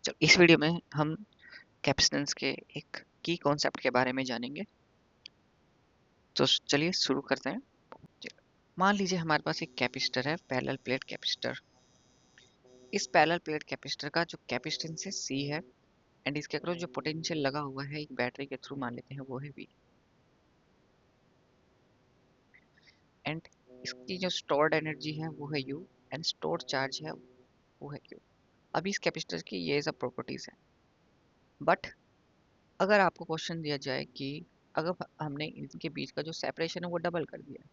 चलो इस वीडियो में हम कैपेसिटेंस के एक की कॉन्सेप्ट के बारे में जानेंगे। तो चलिए शुरू करते हैं। मान लीजिए हमारे पास एक कैपेसिटर है, पैरेलल प्लेट कैपेसिटर। इस पैरेलल प्लेट कैपेसिटर का जो कैपेसिटेंस है C है, एंड इसके अक्रॉस जो पोटेंशियल लगा हुआ है एक बैटरी के थ्रू मान लेते हैं वो है V। एंड इसकी जो स्टोर्ड एनर्जी है वो है U, एंड स्टोर्ड चार्ज है वो है Q। अभी इस कैपेसिटर की ये सब प्रॉपर्टीज है। बट अगर आपको क्वेश्चन दिया जाए कि अगर हमने इनके बीच का जो सेपरेशन है वो डबल कर दिया,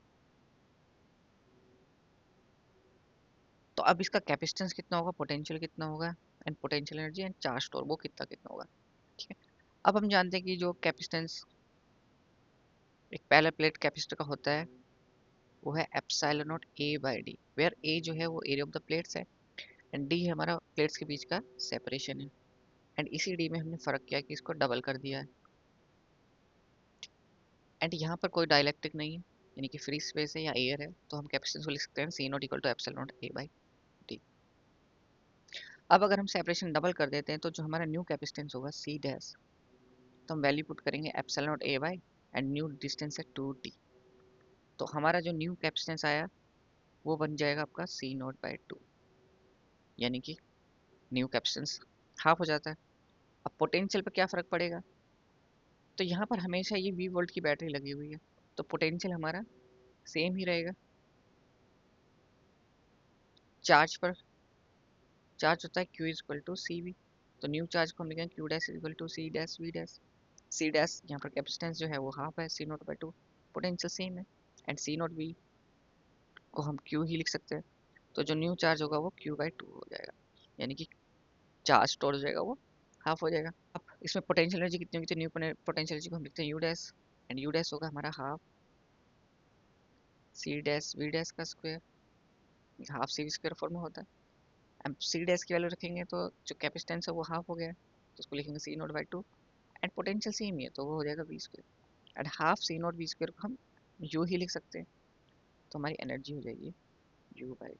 तो अब इसका कैपेसिटेंस कितना होगा, पोटेंशियल कितना होगा, and potential energy and charge store वो कितना कितना होगा। ठीक है, अब हम जानते हैं कि जो कैपेसिटेंस एक पैरेलल प्लेट कैपेसिटर का होता है वो है epsilon not A by D, where A जो है वो एरिया ऑफ द प्लेट्स है, एंड डी है हमारा प्लेट्स के बीच का सेपरेशन है। एंड इसी डी में हमने फर्क किया कि इसको डबल कर दिया है। एंड यहाँ पर कोई डाइलेक्ट्रिक नहीं है, यानी कि फ्री स्पेस है या एयर है, तो हम कैपेसिटेंस को लिख सकते हैं C not equal to epsilon not A by D. अब अगर हम सेपरेशन डबल कर देते हैं तो जो हमारा न्यू कैपेसिटेंस होगा सी डैश, तो हम वैल्यू पुट करेंगे epsilon not A by, and new distance है 2t। तो हमारा जो न्यू कैपेसिटेंस आया वो बन जाएगा आपका सी नॉट बाई 2, यानी कि न्यू कैपेसिटेंस हाफ हो जाता है। अब पोटेंशियल पे क्या फर्क पड़ेगा, तो यहाँ पर हमेशा ये V वोल्ट की बैटरी लगी हुई है, तो पोटेंशियल हमारा सेम ही रहेगा। चार्ज पर चार्ज होता है Q is equal to C V, तो न्यू चार्ज को हम लिखेंगे Q dash is equal to C dash V dash. C dash यहाँ पर कैपेसिटेंस जो है वो हाफ है, C not by 2, potential same है, एंड सी नॉट वी को हम Q ही लिख सकते हैं। तो जो न्यू चार्ज होगा वो Q बाई 2 हो जाएगा, यानी कि चार्ज स्टोर हो जाएगा वो हाफ हो जाएगा। अब इसमें पोटेंशियल एनर्जी कितनी होगी, तो न्यू पोटेंशियल एनर्जी को हम लिखते हैं U dash, and U dash होगा हमारा half C dash V dash का square, half C V square form में होता है। अब सी डैश की वैल्यू रखेंगे तो जो कैपेसिटेंस है वो हाफ हो गया, तो उसको लिखेंगे C not by 2, and potential same ही है तो वो हो जाएगा V square, and half C not V square को हम यू ही लिख सकते हैं, तो हमारी एनर्जी हो जाएगी यू बाई